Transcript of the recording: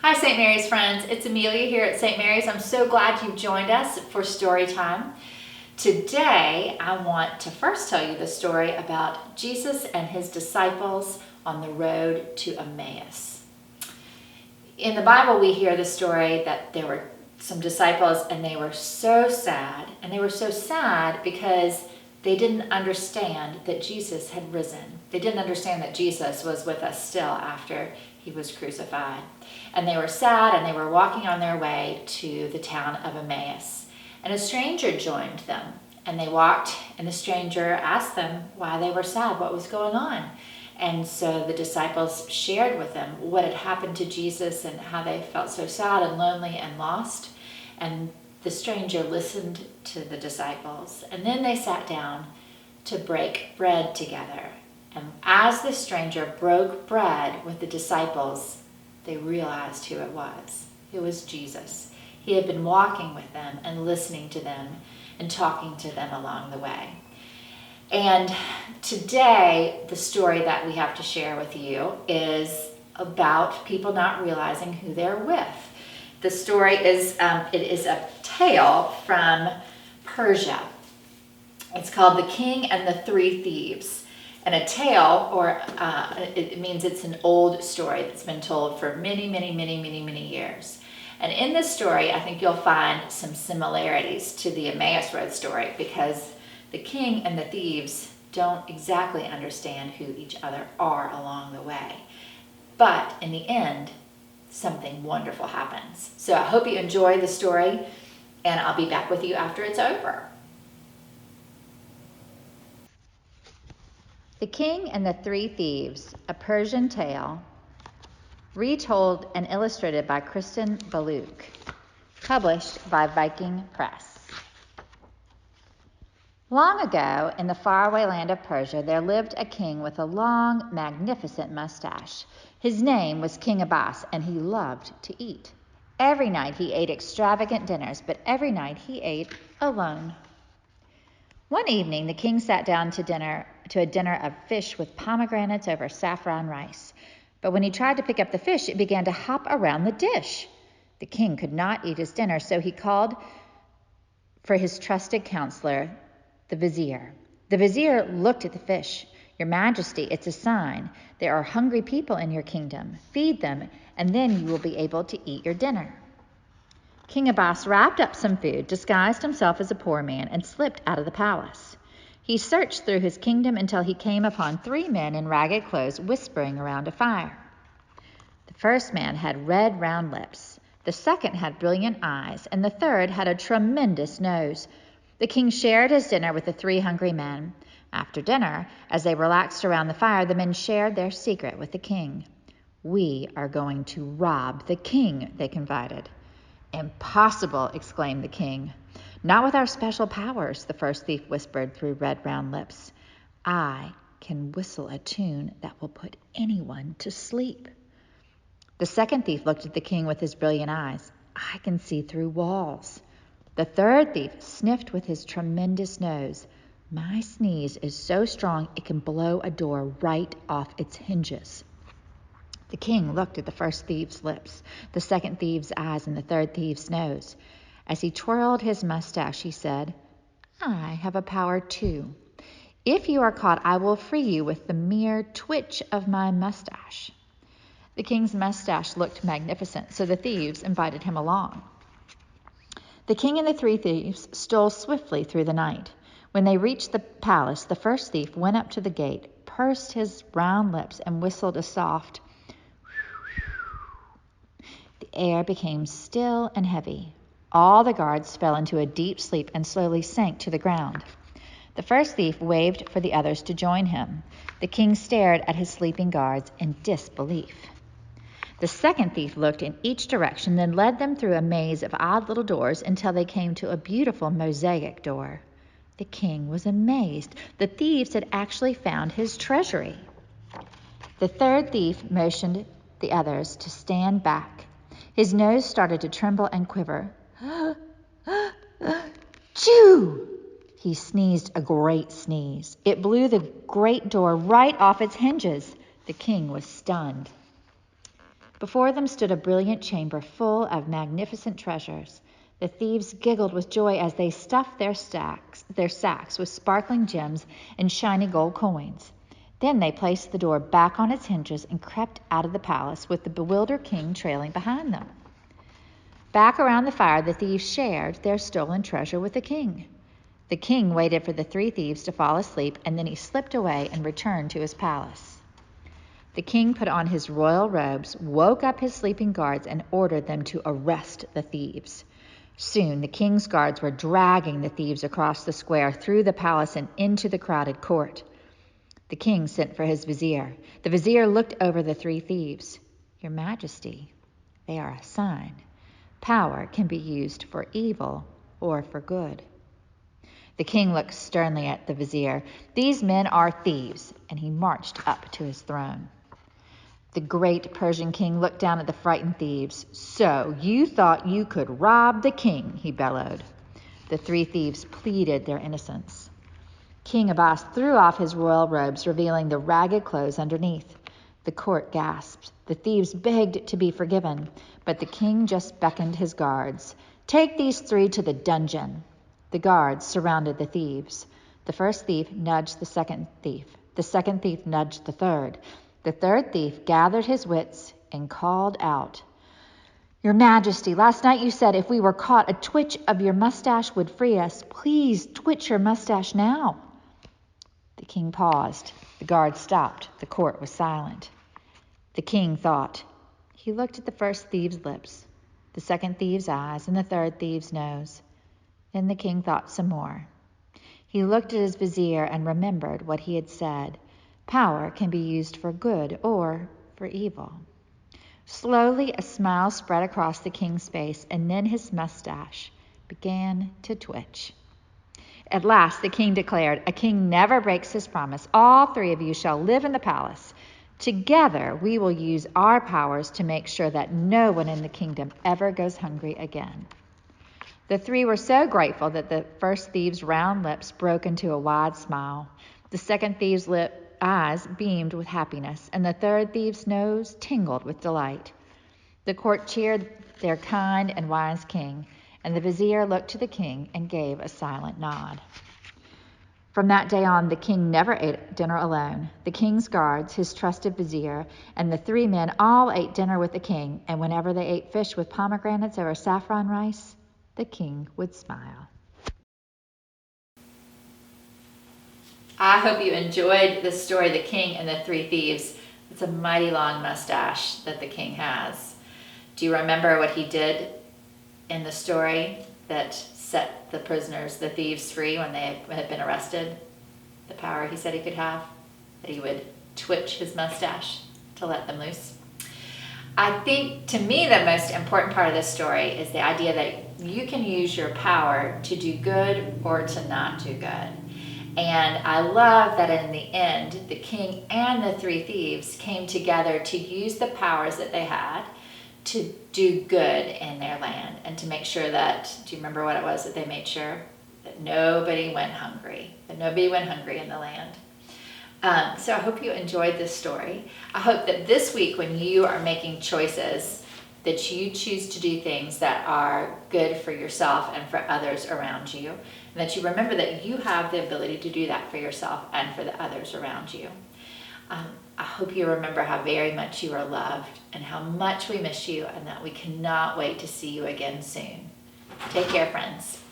Hi, St. Mary's friends. It's Amelia here at St. Mary's. I'm so glad you've joined us for Storytime. Today, I want to first tell you the story about Jesus and his disciples on the road to Emmaus. In the Bible, we hear the story that there were some disciples and they were so sad. And they were so sad because they didn't understand that Jesus had risen. They didn't understand that Jesus was with us still after he was crucified. And they were sad and they were walking on their way to the town of Emmaus. And a stranger joined them. And they walked, and the stranger asked them why they were sad, what was going on. And so the disciples shared with them what had happened to Jesus and how they felt so sad and lonely and lost. And the stranger listened to the disciples. And then they sat down to break bread together. And as the stranger broke bread with the disciples, they realized who it was. It was Jesus. He had been walking with them and listening to them and talking to them along the way. And today, the story that we have to share with you is about people not realizing who they're with. The story is it is a tale from Persia. It's called The King and the Three Thieves. And a tale, or it means it's an old story that's been told for many years. And in this story, I think you'll find some similarities to the Emmaus Road story because the king and the thieves don't exactly understand who each other are along the way. But in the end, something wonderful happens. So I hope you enjoy the story, and I'll be back with you after it's over. The King and the Three Thieves, a Persian tale, retold and illustrated by Kristen Baluk, published by Viking Press. Long ago, in the faraway land of Persia, there lived a king with a long, magnificent mustache. His name was King Abbas, and he loved to eat. Every night he ate extravagant dinners, but every night he ate alone. One evening, the king sat down to a dinner of fish with pomegranates over saffron rice. But when he tried to pick up the fish, it began to hop around the dish. The king could not eat his dinner, so he called for his trusted counselor, the vizier. The vizier looked at the fish. "Your Majesty, it's a sign. There are hungry people in your kingdom. Feed them, and then you will be able to eat your dinner." King Abbas wrapped up some food, disguised himself as a poor man, and slipped out of the palace. He searched through his kingdom until he came upon 3 men in ragged clothes whispering around a fire. The first man had red, round lips. The second had brilliant eyes, and the third had a tremendous nose. The king shared his dinner with the 3 hungry men. After dinner, as they relaxed around the fire, the men shared their secret with the king. "We are going to rob the king," they confided. "Impossible," exclaimed the king. "Not with our special powers," the first thief whispered through red round lips. "I can whistle a tune that will put anyone to sleep." The second thief looked at the king with his brilliant eyes. "I can see through walls." The third thief sniffed with his tremendous nose. "My sneeze is so strong it can blow a door right off its hinges." The king looked at the first thief's lips, the second thief's eyes, and the third thief's nose. As he twirled his mustache, he said, "I have a power too. If you are caught, I will free you with the mere twitch of my mustache." The king's mustache looked magnificent, so the thieves invited him along. The king and the 3 thieves stole swiftly through the night. When they reached the palace, the first thief went up to the gate, pursed his round lips, and whistled a soft. The air became still and heavy. All the guards fell into a deep sleep and slowly sank to the ground. The first thief waved for the others to join him. The king stared at his sleeping guards in disbelief. The second thief looked in each direction, then led them through a maze of odd little doors until they came to a beautiful mosaic door. The king was amazed. The thieves had actually found his treasury. The third thief motioned the others to stand back. His nose started to tremble and quiver. "Chew!" He sneezed a great sneeze. It blew the great door right off its hinges. The king was stunned. Before them stood a brilliant chamber full of magnificent treasures. The thieves giggled with joy as they stuffed their sacks with sparkling gems and shiny gold coins. Then they placed the door back on its hinges and crept out of the palace with the bewildered king trailing behind them. Back around the fire, the thieves shared their stolen treasure with the king. The king waited for the three thieves to fall asleep, and then he slipped away and returned to his palace. The king put on his royal robes, woke up his sleeping guards, and ordered them to arrest the thieves. Soon the king's guards were dragging the thieves across the square, through the palace, and into the crowded court. The king sent for his vizier. The vizier looked over the three thieves. "Your Majesty, they are a sign. Power can be used for evil or for good." The king looked sternly at the vizier. "These men are thieves," and he marched up to his throne. The great Persian king looked down at the frightened thieves. "So you thought you could rob the king," he bellowed. The three thieves pleaded their innocence. King Abbas threw off his royal robes, revealing the ragged clothes underneath. The court gasped. The thieves begged to be forgiven, but the king just beckoned his guards. "Take these three to the dungeon." The guards surrounded the thieves. The first thief nudged the second thief. The second thief nudged the third. The third thief gathered his wits and called out, "Your Majesty, last night you said if we were caught, a twitch of your mustache would free us. Please twitch your mustache now." The king paused. The guards stopped. The court was silent. The king thought. He looked at the first thief's lips, the second thief's eyes, and the third thief's nose. Then the king thought some more. He looked at his vizier and remembered what he had said. Power can be used for good or for evil. Slowly, a smile spread across the king's face, and then his mustache began to twitch. At last, the king declared, "A king never breaks his promise. All three of you shall live in the palace. Together, we will use our powers to make sure that no one in the kingdom ever goes hungry again." The three were so grateful that the first thief's round lips broke into a wide smile. The second thief's eyes beamed with happiness, and the third thief's nose tingled with delight. The court cheered their kind and wise king, and the vizier looked to the king and gave a silent nod. From that day on, the king never ate dinner alone. The king's guards, his trusted vizier, and the three men all ate dinner with the king, and whenever they ate fish with pomegranates over saffron rice, the king would smile. I hope you enjoyed the story, The King and the Three Thieves. It's a mighty long mustache that the king has. Do you remember what he did in the story that set the prisoners, the thieves, free when they had been arrested? The power he said he could have? That he would twitch his mustache to let them loose. I think, to me, the most important part of this story is the idea that you can use your power to do good or to not do good. And I love that in the end, the king and the three thieves came together to use the powers that they had to do good in their land and to make sure that, do you remember what it was that they made sure? That nobody went hungry, in the land. So I hope you enjoyed this story. I hope that this week when you are making choices, that you choose to do things that are good for yourself and for others around you, and that you remember that you have the ability to do that for yourself and for the others around you. I hope you remember how very much you are loved and how much we miss you, and that we cannot wait to see you again soon. Take care, friends.